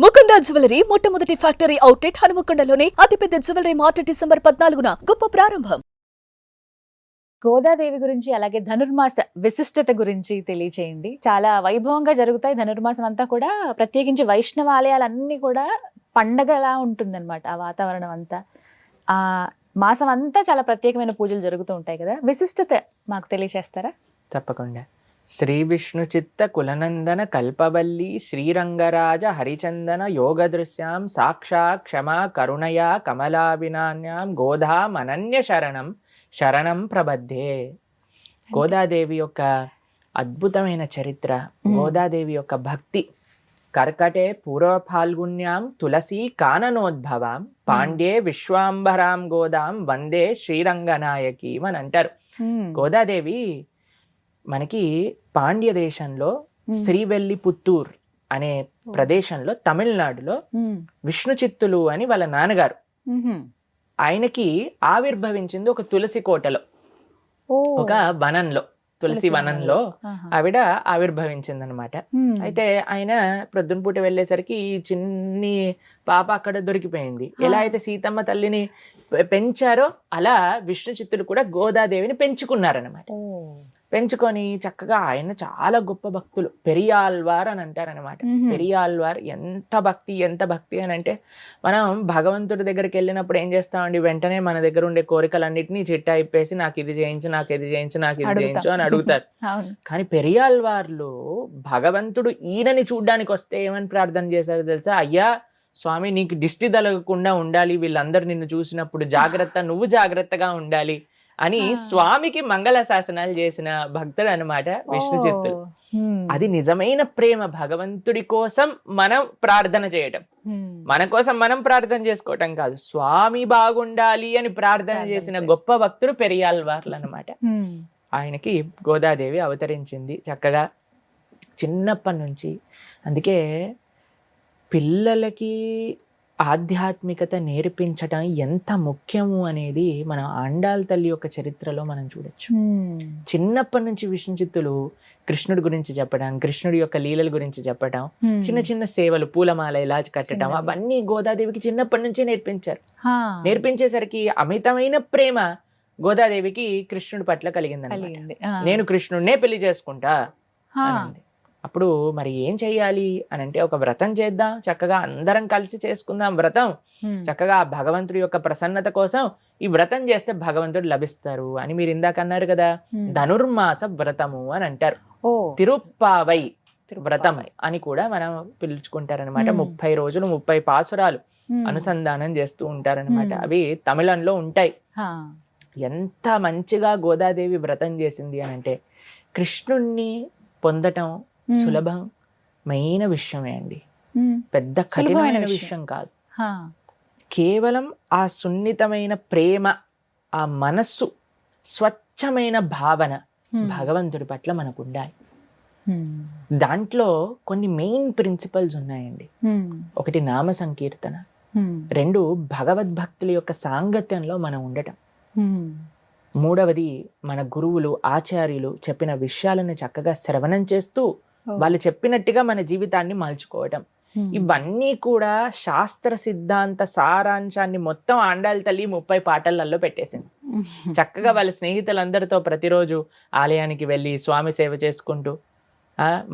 Mukunda jewellery మొట్టమొదటి factory outlet హనుమకొండలోనే అతిపెద్ద jewellery mart December 14న గొప్ప ప్రారంభం. గోదాదేవి గురించి అలాగే ధనుర్మాస విశిష్టత గురించి తెలియచేయండి. చాలా వైభవంగా జరుగుతాయి ధనుర్మాసం అంతా కూడా. ప్రత్యేకించి వైష్ణవ ఆలయాలన్నీ కూడా పండగలా ఉంటుందన్నమాట. ఆ వాతావరణం అంతా, ఆ మాసం అంతా చాలా ప్రత్యేకమైన పూజలు జరుగుతూ ఉంటాయి కదా. విశిష్టత మాకు తెలియచేస్తారా? తప్పకుండా. శ్రీ విష్ణు చిత్త కులనందన కల్పవల్లి శ్రీరంగరాజ హరిచందన యోగదృశ్యాం సాక్షాత్ క్షమా కరుణయా కమలావినాన్యాం గోధామనన్య శరణం శరణం ప్రబద్ధే. గోదాదేవి యొక్క అద్భుతమైన చరిత్ర, గోదాదేవి యొక్క భక్తి. కర్కటే పూర్వ ఫాల్గుణ్యాం తులసీ కాననోద్భవాం పాండ్యే విశ్వాంబరాం గోదాం వందే శ్రీరంగనాయకి అని అంటారు. గోదాదేవి మనకి పాండ్య దేశంలో శ్రీవెల్లిపుత్తూర్ అనే ప్రదేశంలో తమిళనాడులో విష్ణు చిత్తులు అని వాళ్ళ నాన్నగారు, ఆయనకి ఆవిర్భవించింది ఒక తులసి కోటలో, ఒక వనంలో, తులసి వనంలో ఆవిడ ఆవిర్భవించింది అనమాట. అయితే ఆయన ప్రొద్దున పూట వెళ్ళేసరికి ఈ చిన్ని పాప అక్కడ దొరికిపోయింది. ఎలా అయితే సీతమ్మ తల్లిని పెంచారో అలా విష్ణు చిత్తులు కూడా గోదాదేవిని పెంచుకున్నారనమాట. పెంచుకొని చక్కగా, ఆయన చాలా గొప్ప భక్తులు, పెరియాల్వార్ అని అంటారనమాట. పెరియాల్వార్ ఎంత భక్తి అని అంటే, మనం భగవంతుడి దగ్గరికి వెళ్ళినప్పుడు ఏం చేస్తామండి, వెంటనే మన దగ్గర ఉండే కోరికలన్నిటినీ చిట్టా ఇప్పేసి నాకు ఇది చేయించు, నాకు ఇది చేయించు, నాకు ఇది చేయించు అని అడుగుతారు. కానీ పెరియాల్వార్లు భగవంతుడు ఈయనని చూడ్డానికి వస్తే ఏమని ప్రార్థన చేశారు తెలుసా? అయ్యా స్వామి, నీకు దిష్టి తగలకుండా ఉండాలి, వీళ్ళందరూ నిన్ను చూసినప్పుడు జాగ్రత్త, నువ్వు జాగ్రత్తగా ఉండాలి అని స్వామికి మంగళ శాసనాలు చేసిన భక్తుడు అనమాట విష్ణు చిత్తులు. అది నిజమైన ప్రేమ. భగవంతుడి కోసం మనం ప్రార్థన చేయటం, మన కోసం మనం ప్రార్థన చేసుకోవటం కాదు, స్వామి బాగుండాలి అని ప్రార్థన చేసిన గొప్ప భక్తుడు పెరియాల్వార్లు అనమాట. ఆయనకి గోదాదేవి అవతరించింది చక్కగా చిన్నప్పటి నుంచి. అందుకే పిల్లలకి ఆధ్యాత్మికత నేర్పించటం ఎంత ముఖ్యము అనేది మన ఆండాళ్ తల్లి యొక్క చరిత్రలో మనం చూడొచ్చు. చిన్నప్పటి నుంచి విష్ణు చిత్తులు కృష్ణుడి గురించి చెప్పడం, కృష్ణుడి యొక్క లీలల గురించి చెప్పడం, చిన్న చిన్న సేవలు, పూలమాల ఇలా కట్టడం, అవన్నీ గోదాదేవికి చిన్నప్పటి నుంచే నేర్పించారు. నేర్పించేసరికి అమితమైన ప్రేమ గోదాదేవికి కృష్ణుడి పట్ల కలిగింది. నేను కృష్ణుడినే పెళ్లి చేసుకుంటా అన్నది. అప్పుడు మరి ఏం చెయ్యాలి అని అంటే, ఒక వ్రతం చేద్దాం, చక్కగా అందరం కలిసి చేసుకుందాం వ్రతం, చక్కగా భగవంతుడి యొక్క ప్రసన్నత కోసం ఈ వ్రతం చేస్తే భగవంతుడు లభిస్తారు అని మీరు ఇందాక అన్నారు కదా. ధనుర్మాస వ్రతము అని అంటారు. తిరుప్పావై వ్రతం అని కూడా మనం పిలుచుకుంటారనమాట. 30 రోజులు 30 పాసురాలు అనుసంధానం చేస్తూ ఉంటారనమాట. అవి తమిళంలో ఉంటాయి. ఎంత మంచిగా గోదాదేవి వ్రతం చేసింది అని అంటే, కృష్ణుణ్ణి పొందటం సులభమైన విషయమే అండి, పెద్ద కఠినమైన విషయం కాదు. కేవలం ఆ సున్నితమైన ప్రేమ, ఆ మనస్సు, స్వచ్ఛమైన భావన భగవంతుడి పట్ల మనకు ఉండాలి. దాంట్లో కొన్ని మెయిన్ ప్రిన్సిపల్స్ ఉన్నాయండి. ఒకటి నామ సంకీర్తన, 2 భగవద్భక్తుల యొక్క సాంగత్యంలో మనం ఉండటం, 3వది మన గురువులు ఆచార్యులు చెప్పిన విషయాలను చక్కగా శ్రవణం చేస్తూ వాళ్ళు చెప్పినట్టుగా మన జీవితాన్ని మలుచుకోవటం. ఇవన్నీ కూడా శాస్త్ర సిద్ధాంత సారాంశాన్ని మొత్తం ఆండాళ్ తల్లి 30 పాటలలో పెట్టేసింది. చక్కగా వాళ్ళ స్నేహితులందరితో ప్రతిరోజు ఆలయానికి వెళ్ళి స్వామి సేవ చేసుకుంటూ,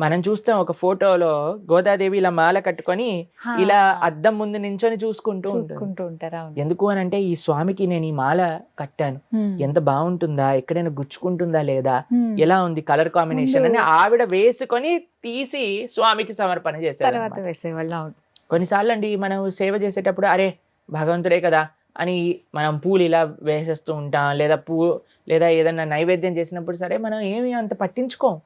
మనం చూస్తాం ఒక ఫోటోలో గోదాదేవి ఇలా మాల కట్టుకొని ఇలా అద్దం ముందు నించొని చూసుకుంటూ ఉంటారు. ఎందుకు అని అంటే, ఈ స్వామికి నేను ఈ మాల కట్టాను, ఎంత బాగుంటుందా, ఎక్కడైనా గుచ్చుకుంటుందా లేదా, ఎలా ఉంది కలర్ కాంబినేషన్ అని ఆవిడ వేసుకొని తీసి స్వామికి సమర్పణ చేసేవాళ్ళు. కొన్నిసార్లు అండి మనం సేవ చేసేటప్పుడు, అరే భగవంతుడే కదా అని మనం పూలు ఇలా వేసేస్తూ ఉంటాం, లేదా ఏదన్నా నైవేద్యం చేసినప్పుడు సరే మనం ఏమి అంత పట్టించుకోం.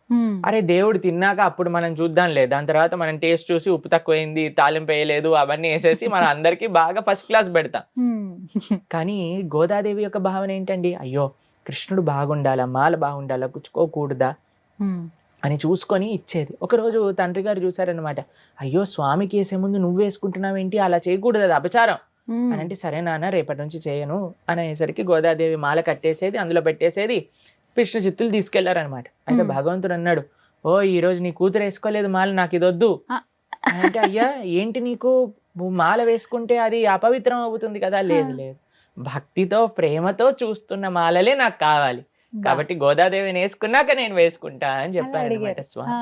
అరే దేవుడు తిన్నాక అప్పుడు మనం చూద్దాంలే, దాని తర్వాత మనం టేస్ట్ చూసి ఉప్పు తక్కువైంది, తాలింపు వేయలేదు, అవన్నీ వేసేసి మనం అందరికి బాగా ఫస్ట్ క్లాస్ పెడతాం. కానీ గోదాదేవి యొక్క భావన ఏంటండి, అయ్యో కృష్ణుడు బాగుండాలా, మాల బాగుండాలా, గుచ్చుకోకూడదా అని చూసుకొని ఇచ్చేది. ఒకరోజు తండ్రి గారు చూసారనమాట, అయ్యో స్వామికి వేసే ముందు నువ్వు వేసుకుంటున్నావేంటి, అలా చేయకూడదు, అది అపచారం అని అంటే, సరే నాన్న రేపటి నుంచి చేయను అనేసరికి గోదాదేవి మాల కట్టేసేది, అందులో పెట్టేసేది, విష్ణు చిత్తులు తీసుకెళ్లారనమాట. అయితే భగవంతుడు అన్నాడు, ఓ ఈ రోజు నీ కూతురు వేసుకోలేదు మాల, నాకు ఇది వద్దు అంటే అయ్యా ఏంటి నీకు మాల వేసుకుంటే అది అపవిత్రం అవుతుంది కదా. లేదు లేదు, భక్తితో ప్రేమతో చూస్తున్న మాలలే నాకు కావాలి, కాబట్టి గోదాదేవిని వేసుకున్నాక నేను వేసుకుంటా అని చెప్పారు అనమాట స్వామి.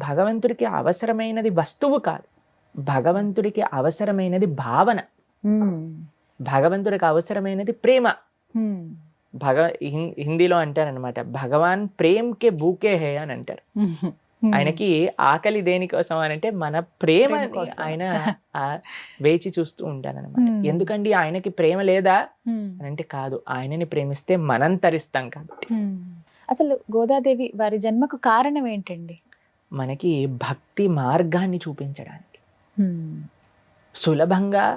భగవంతుడికి అవసరమైనది వస్తువు కాదు, భగవంతుడికి అవసరమైనది భావన, భగవంతుడికి అవసరమైనది ప్రేమ. హిందీలో అంటారనమాట, భగవాన్ ప్రేమ్ కే భూకే హే అని అంటారు. ఆయనకి ఆకలి దేనికోసం అని అంటే మన ప్రేమ ఆయన వేచి చూస్తూ ఉంటారనమాట. ఎందుకండి ఆయనకి ప్రేమ లేదా అని అంటే కాదు, ఆయనని ప్రేమిస్తే మనం తరిస్తాం కాబట్టి. అసలు గోదాదేవి వారి జన్మకు కారణం ఏంటండి? మనకి భక్తి మార్గాన్ని చూపించడానికి, సులభంగా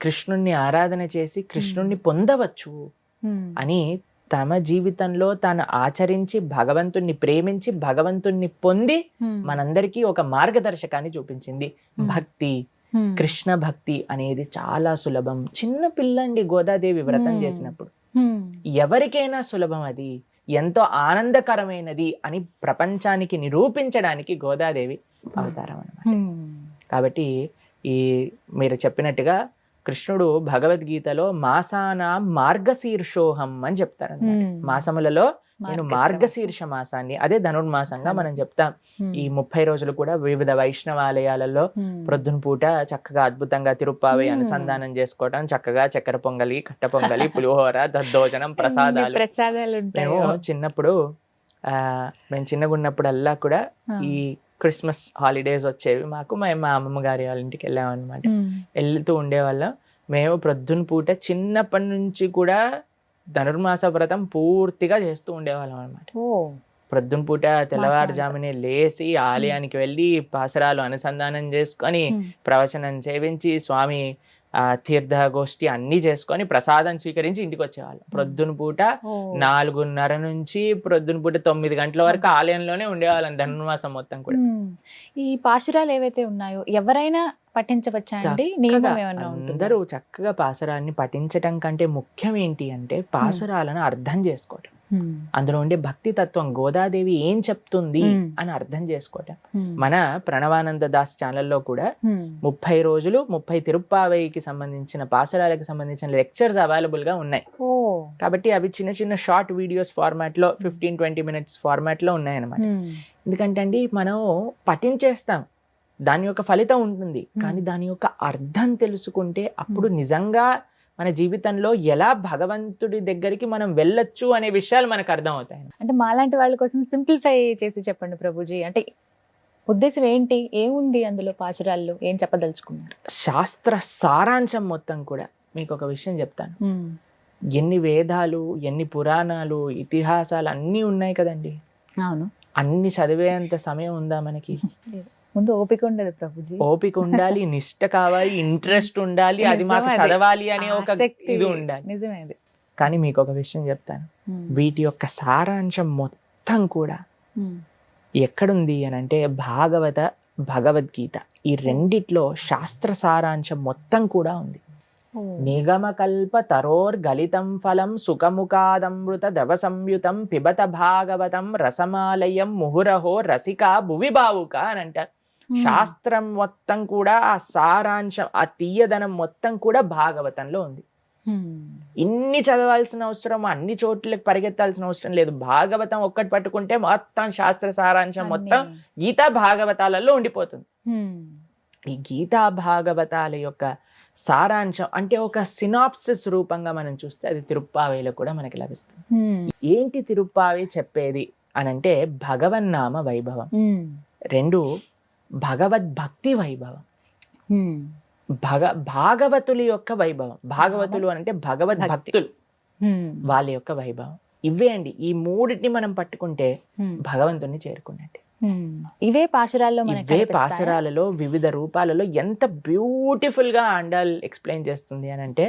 కృష్ణుణ్ణి ఆరాధన చేసి కృష్ణుణ్ణి పొందవచ్చు అని తమ జీవితంలో తాను ఆచరించి భగవంతుణ్ణి ప్రేమించి భగవంతుణ్ణి పొంది మనందరికీ ఒక మార్గదర్శకాన్ని చూపించింది. భక్తి, కృష్ణ భక్తి అనేది చాలా సులభం. చిన్న పిల్లండి గోదాదేవి వ్రతం చేసినప్పుడు ఎవరికైనా సులభం, అది ఎంతో ఆనందకరమైనది అని ప్రపంచానికి నిరూపించడానికి గోదాదేవి అవతారం అన్నమాట. కాబట్టి ఈ మీరు చెప్పినట్టుగా కృష్ణుడు భగవద్గీతలో మాసానాం మార్గశీర్షోహం అని చెప్తారు. మాసములలో నేను మార్గశీర్ష మాసాన్ని, అదే ధనుర్మాసంగా మనం చెప్తాం. ఈ 30 రోజులు కూడా వివిధ వైష్ణవాలయాలలో ప్రొద్దున పూట చక్కగా అద్భుతంగా తిరుప్పావై అనుసంధానం చేసుకోవటం, చక్కగా చక్కెర పొంగలి, కట్ట పొంగలి, పులిహోర, దద్దోజనం, ప్రసాదాలు. మేము చిన్నప్పుడు మేము చిన్నగా ఉన్నప్పుడల్లా కూడా ఈ క్రిస్మస్ హాలిడేస్ వచ్చేవి మాకు. మేము మా అమ్మమ్మ గారి వాళ్ళ ఇంటికి వెళ్ళామన్నమాట. వెళ్తూ ఉండేవాళ్ళం. మేము ప్రొద్దున పూట చిన్నప్పటి నుంచి కూడా ధనుర్మాస వ్రతం పూర్తిగా చేస్తూ ఉండేవాళ్ళం అనమాట. ప్రొద్దున పూట తెల్లవారుజామునే లేచి ఆలయానికి వెళ్ళి పాసరాలు అనుసంధానం చేసుకొని ప్రవచనం సేవించి స్వామి తీర్థ గోష్ఠి అన్ని చేసుకొని ప్రసాదం స్వీకరించి ఇంటికి వచ్చేవాళ్ళు. ప్రొద్దున పూట 4:30 నుంచి ప్రొద్దున పూట 9 గంటల వరకు ఆలయంలోనే ఉండేవాళ్ళం ధనుర్మాసం మొత్తం కూడా. ఈ పాశురాలు ఏవైతే ఉన్నాయో ఎవరైనా పఠించవచ్చా అండి? అందరూ చక్కగా పాసురాన్ని పఠించటం కంటే ముఖ్యం ఏంటి అంటే పాసురాలను అర్థం చేసుకోవటం, అందులో ఉండే భక్తి తత్వం, గోదాదేవి ఏం చెప్తుంది అని అర్థం చేసుకోవటం. మన ప్రణవానంద దాస్ ఛానల్లో కూడా 30 రోజులు 30 తిరుప్పావైకి సంబంధించిన పాసురాలకు సంబంధించిన లెక్చర్స్ అవైలబుల్ గా ఉన్నాయి. కాబట్టి అవి చిన్న చిన్న షార్ట్ వీడియోస్ ఫార్మాట్ లో 15-20 మినిట్స్ ఫార్మాట్ లో ఉన్నాయన్నమాట. ఎందుకంటే అండి మనం పఠించేస్తాం, దాని యొక్క ఫలితం ఉంటుంది, కానీ దాని యొక్క అర్థం తెలుసుకుంటే అప్పుడు నిజంగా మన జీవితంలో ఎలా భగవంతుడి దగ్గరికి మనం వెళ్ళొచ్చు అనే విషయాలు మనకు అర్థం అవుతాయి. అంటే మాలాంటి వాళ్ళ కోసం సింప్లిఫై చేసి చెప్పండి ప్రభుజీ, అంటే ఉద్దేశం ఏంటి, ఏముంది అందులో పాశురాల్లో, ఏం చెప్పదలుచుకున్నారు? శాస్త్ర సారాంశం మొత్తం కూడా మీకు ఒక విషయం చెప్తాను. ఎన్ని వేదాలు, ఎన్ని పురాణాలు, ఇతిహాసాలు అన్నీ ఉన్నాయి కదండి. అవును, అన్ని చదివేంత సమయం ఉందా మనకి? ముందు ఓపిక ఉండదు ప్రభుజీ. ఓపిక ఉండాలి, నిష్ట కావాలి, ఇంట్రెస్ట్ ఉండాలి, అది మాకు చదవాలి అనే ఒక ఇది ఉండాలి. నిజమేది. కానీ మీకు ఒక విషయం చెప్తాను, వీటి యొక్క సారాంశం మొత్తం కూడా ఎక్కడుంది అని అంటే భగవద్గీత, ఈ రెండిట్లో శాస్త్ర సారాంశం మొత్తం కూడా ఉంది. నిగమకల్ప తరోర్గలితం ఫలం సుఖముఖాదమృత దవ సంయుతం పిబత భాగవతం రసమాలయం ముహురహో రసిక భువి భావుక అని అంటారు. శాస్త్రం మొత్తం కూడా ఆ సారాంశం, ఆ తీయదనం మొత్తం కూడా భాగవతంలో ఉంది. ఇన్ని చదవాల్సిన అవసరం, అన్ని చోట్లకి పరిగెత్తాల్సిన అవసరం లేదు. భాగవతం ఒక్కటి పట్టుకుంటే మొత్తం శాస్త్ర సారాంశం మొత్తం గీతా భాగవతాలలో ఉండిపోతుంది. ఈ గీతా భాగవతాల యొక్క సారాంశం అంటే ఒక సినాప్సిస్ రూపంగా మనం చూస్తే అది తిరుప్పావేలో కూడా మనకి లభిస్తుంది. ఏంటి తిరుప్పావే చెప్పేది అని అంటే భగవన్నామ వైభవం, 2 భగవద్భక్తి వైభవం, భాగవతుల యొక్క వైభవం. భాగవతులు అంటే భగవద్భక్తులు, వాళ్ళ యొక్క వైభవం. ఇవే అండి, ఈ 3ని మనం పట్టుకుంటే భగవంతుని చేరుకున్నట్టే. ఇవే పాశురాల్లో ఇవే పాశురాలలో వివిధ రూపాలలో ఎంత బ్యూటిఫుల్ గా ఆండాల్ ఎక్స్ప్లెయిన్ చేస్తుంది అని అంటే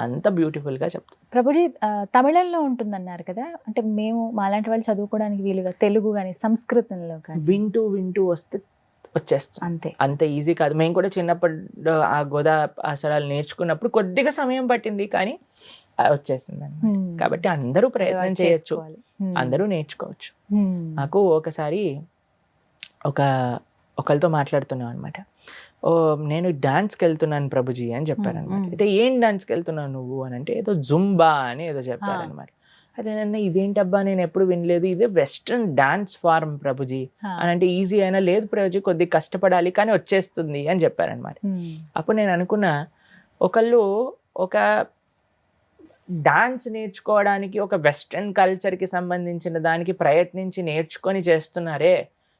అంత బ్యూటిఫుల్ గా చెప్తుంది. ప్రభుజీ తమిళంలో ఉంటుందన్నారు కదా, అంటే మేము మాలాంటి వాళ్ళు చదువుకోవడానికి వీలుగా తెలుగు కానీ సంస్కృతంలో కానీ వింటూ వస్తే వచ్చేస్తుంది. అంత ఈజీ కాదు. మేము కూడా చిన్నప్పుడు ఆ గోదా పాశురాలు నేర్చుకున్నప్పుడు కొద్దిగా సమయం పట్టింది, కానీ వచ్చేసింది. కాబట్టి అందరూ ప్రయత్నం చేయొచ్చు, అందరూ నేర్చుకోవచ్చు. నాకు ఒకసారి ఒక ఒకరితో మాట్లాడుతున్నాం అనమాట. ఓ నేను డాన్స్కి వెళ్తున్నాను ప్రభుజీ అని చెప్పారనమాట. అయితే ఏం డాన్స్కి వెళ్తున్నావు నువ్వు అని అంటే ఏదో జుంబా అని ఏదో చెప్పారనమాట. అదే నన్ను ఇదేంటబ్బా నేను ఎప్పుడు వినలేదు, ఇదే వెస్ట్రన్ డాన్స్ ఫార్మ్ ప్రభుజీ అని అంటే ఈజీ అయినా లేదు ప్రభుజీ కొద్దిగా కష్టపడాలి కానీ వచ్చేస్తుంది అని చెప్పారనమాట. అప్పుడు నేను అనుకున్నా ఒకళ్ళు ఒక డాన్స్ నేర్చుకోవడానికి ఒక వెస్ట్రన్ కల్చర్కి సంబంధించిన దానికి ప్రయత్నించి నేర్చుకొని చేస్తున్నారే,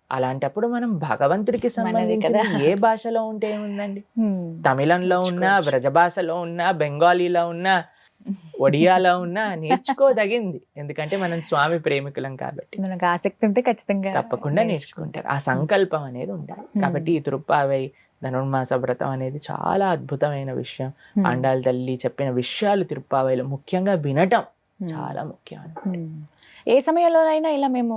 అలాంటప్పుడు మనం భగవంతుడికి సంబంధించిన ఏ భాషలో ఉంటే ఏముందండి, తమిళంలో ఉన్నా, వ్రజ భాషలో ఉన్నా, బెంగాలీలో ఉన్నా, ఒడియాలో ఉన్నా నేర్చుకోదగింది. ఎందుకంటే మనం స్వామి ప్రేమికులం కాబట్టి. మనకు ఆసక్తి ఉంటే ఖచ్చితంగా తప్పకుండా నేర్చుకుంటారు. ఆ సంకల్పం అనేది ఉండాలి. కాబట్టి ఈ తిరుప్పావై ధనుర్మాస వ్రతం అనేది చాలా అద్భుతమైన విషయం. ఆండాళ్ళ తల్లి చెప్పిన విషయాలు తిరుప్పావైలో ముఖ్యంగా వినటం చాలా ముఖ్యం. ఏ సమయంలోనైనా ఇలా మేము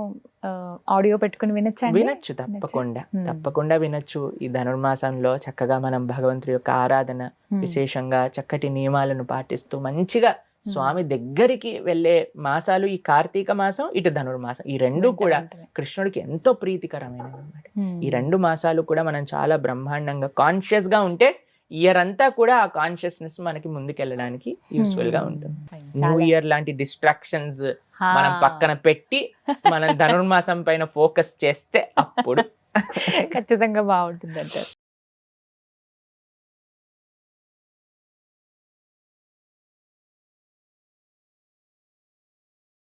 ఆడియో పెట్టుకుని వినొచ్చు, తప్పకుండా వినొచ్చు. ఈ ధనుర్మాసంలో చక్కగా మనం భగవంతుడి యొక్క ఆరాధన విశేషంగా చక్కటి నియమాలను పాటిస్తూ మంచిగా స్వామి దగ్గరికి వెళ్ళే మాసాలు ఈ కార్తీక మాసం, ఇటు ధనుర్మాసం. ఈ రెండు కూడా కృష్ణుడికి ఎంతో ప్రీతికరమైనవి అన్నమాట. ఈ 2 మాసాలు కూడా మనం చాలా బ్రహ్మాండంగా కాన్షియస్ గా ఉంటే ఇయర్ అంతా కూడా ఆ కాన్షియస్నెస్ మనకి ముందుకెళ్ళడానికి యూస్ఫుల్ గా ఉంటుంది. న్యూ ఇయర్ లాంటి డిస్ట్రాక్షన్స్ మనం పక్కన పెట్టి మనం ధనుర్మాసం పైన ఫోకస్ చేస్తే అప్పుడు ఖచ్చితంగా బాగుంటుంది అంటారు.